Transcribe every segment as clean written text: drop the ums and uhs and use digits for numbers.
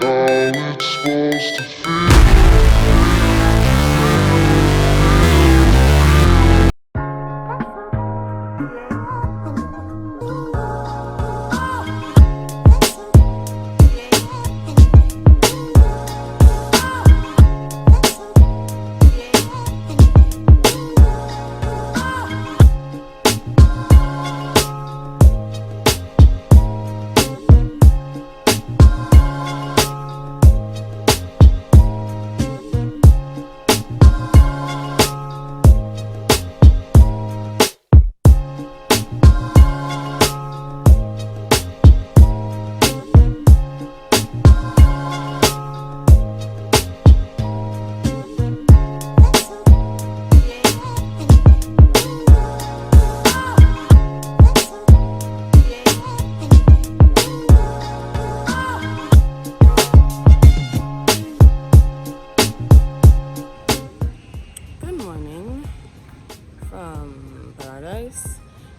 how it's supposed to feel.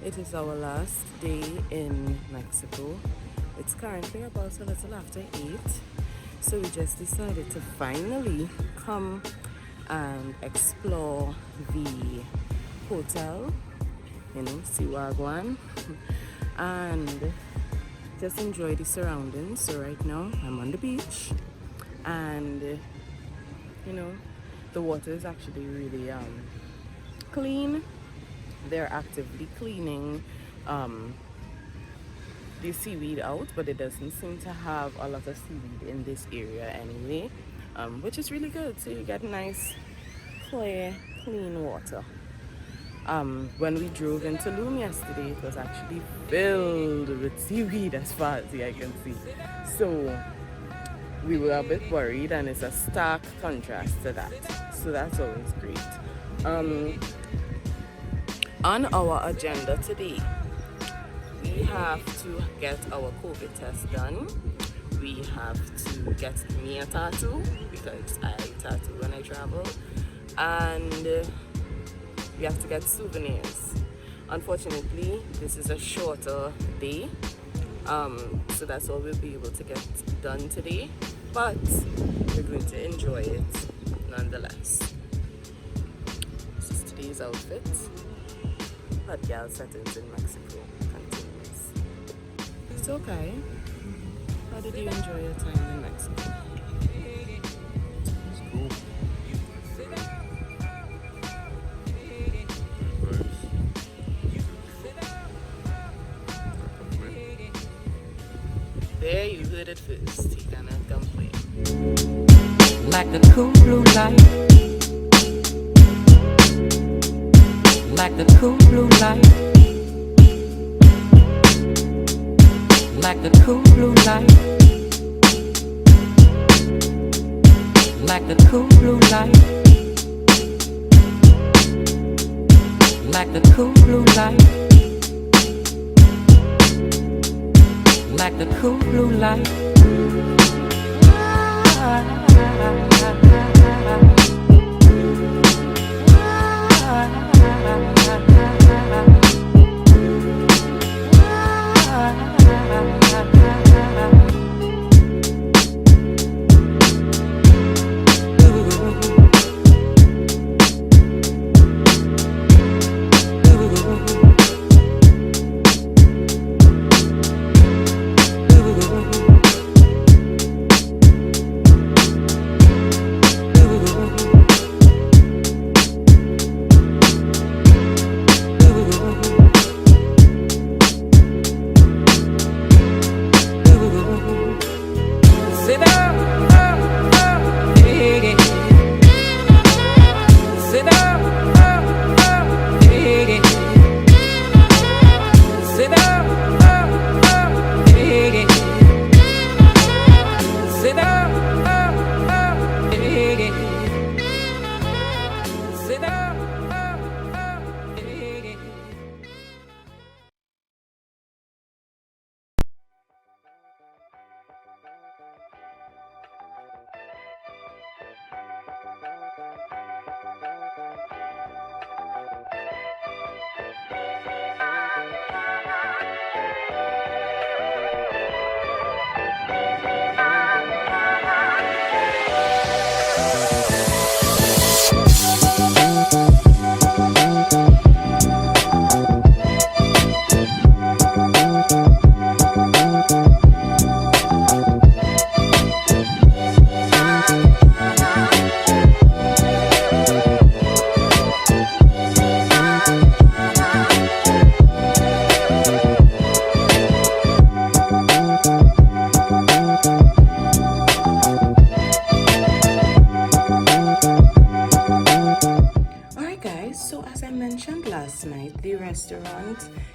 It is our last day in Mexico. It's currently about a little after 8, so we just decided to finally come and explore the hotel, see Wagwan, and just enjoy the surroundings. So right now I'm on the beach, and the water is actually really clean. They're actively cleaning the seaweed out, but it doesn't seem to have a lot of seaweed in this area anyway, which is really good. So you get nice, clear, clean water. When we drove into Tulum yesterday, it was actually filled with seaweed as far as the eye can see. So we were a bit worried, and it's a stark contrast to that. So that's always great. On our agenda today, we have to get our COVID test done. We have to get me a tattoo because I tattoo when I travel, and we have to get souvenirs. Unfortunately, this is a shorter day, so that's all we'll be able to get done today, but we're going to enjoy it nonetheless. This is today's outfit. Hot girl settings in Mexico continues. It's okay. How did you enjoy your time in Mexico? It's cool. There, you heard it first. He cannot complain. Like the cool blue light, like the cool blue light, like the cool blue light, like the cool blue light, like the cool blue light, like the cool blue light.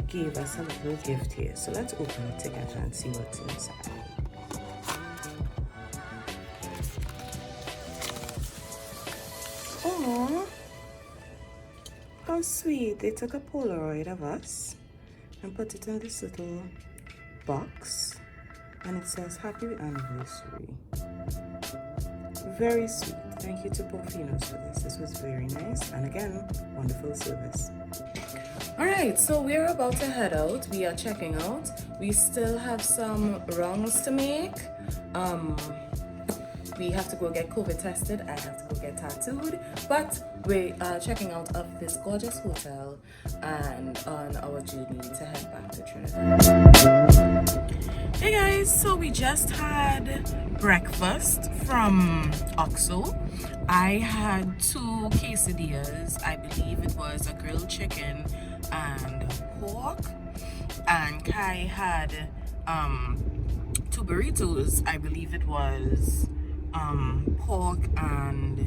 gave us a little gift here. So let's open it together and see what's inside. Oh, how sweet. They took a Polaroid of us and put it in this little box, and it says happy anniversary. Very sweet. Thank you to Porfinos for this. This was very nice, and again, wonderful service. All right, so we're about to head out. We are checking out. We still have some rounds to make. We have to go get COVID tested. I have to go get tattooed. But we are checking out of this gorgeous hotel and on our journey to head back to Trinidad. Hey guys, so we just had breakfast from OXO. I had 2 quesadillas. I believe it was a grilled chicken and pork. And Kai had 2 burritos. I believe it was pork and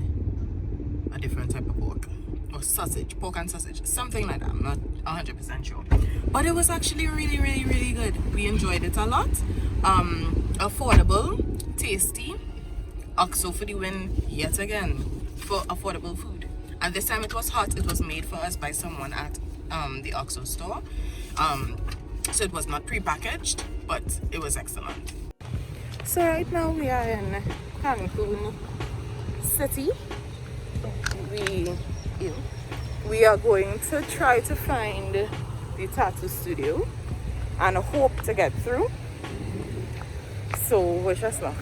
a different type of pork, or sausage, pork and sausage, something like that. I'm not 100% sure, but it was actually really, really, really good. We enjoyed it a lot. Affordable, tasty. OXO for the win yet again for affordable food, and this time it was hot. It was made for us by someone at the OXO store, so it was not pre-packaged, but it was excellent. So right now we are in Cancun City. We are going to try to find the tattoo studio and hope to get through. So wish us luck.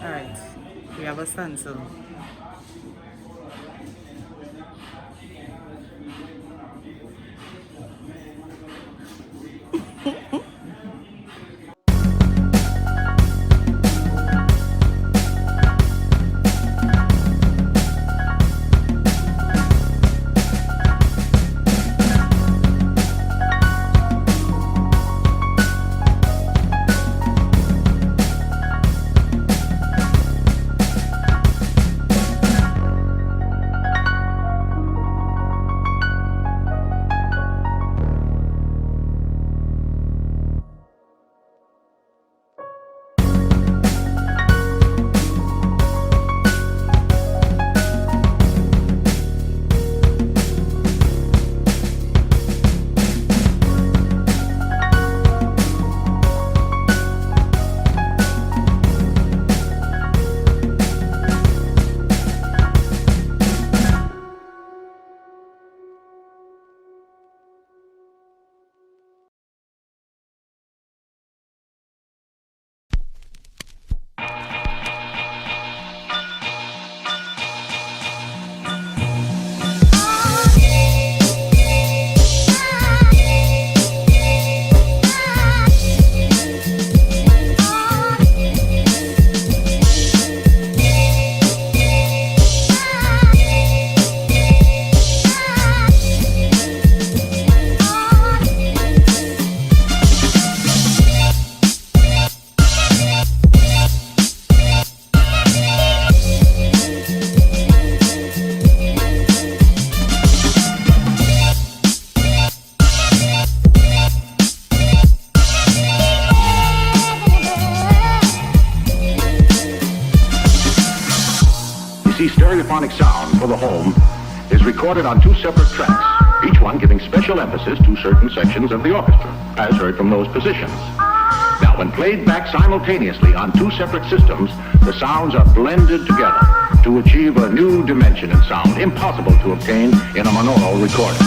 Alright, we have a stencil. stereophonic sound for the home is recorded on 2 separate tracks, each one giving special emphasis to certain sections of the orchestra, as heard from those positions. Now, when played back simultaneously on 2 separate systems, the sounds are blended together to achieve a new dimension in sound, impossible to obtain in a monaural recording.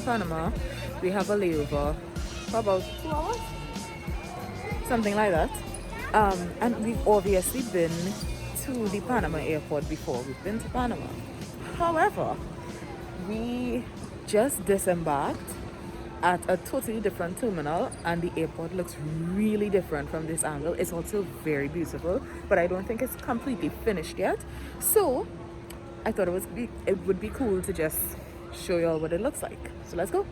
Panama. We have a layover for about 2 hours, something like that. And we've obviously been to the Panama airport before. We've been to Panama. However, we just disembarked at a totally different terminal, and the airport looks really different from this angle. It's also very beautiful, but I don't think it's completely finished yet. So I thought it would be cool to just show you all what it looks like. So let's go.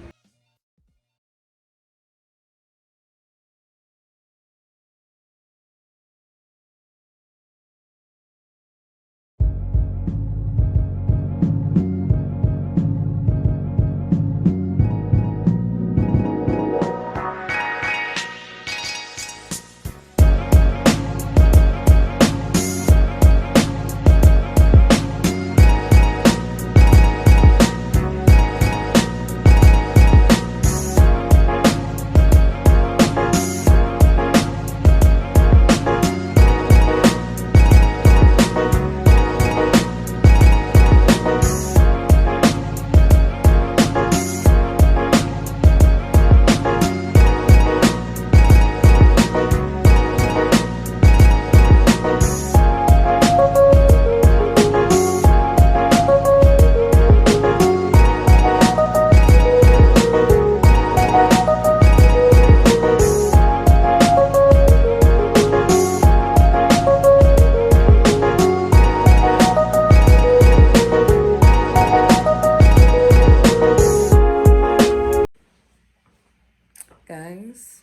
Guys,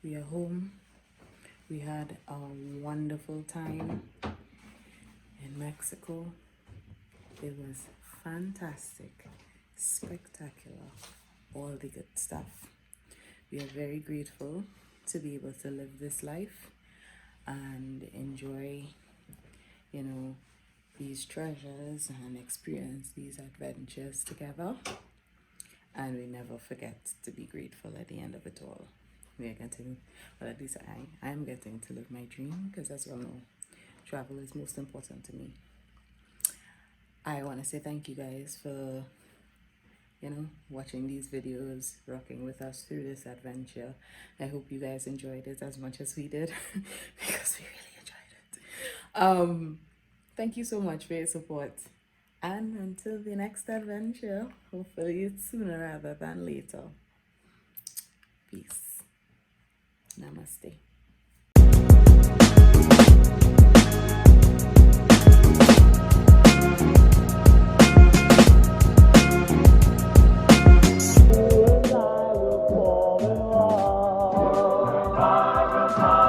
we are home. We had a wonderful time in Mexico. It was fantastic, spectacular, all the good stuff. We are very grateful to be able to live this life and enjoy, these treasures and experience these adventures together. And we never forget to be grateful at the end of it all. We are getting, well, at least I am getting to live my dream, because as you all know, travel is most important to me. I want to say thank you guys for, watching these videos, rocking with us through this adventure. I hope you guys enjoyed it as much as we did, because we really enjoyed it. Thank you so much for your support. And until the next adventure, hopefully it's sooner rather than later. Peace. Namaste. I will fall in love.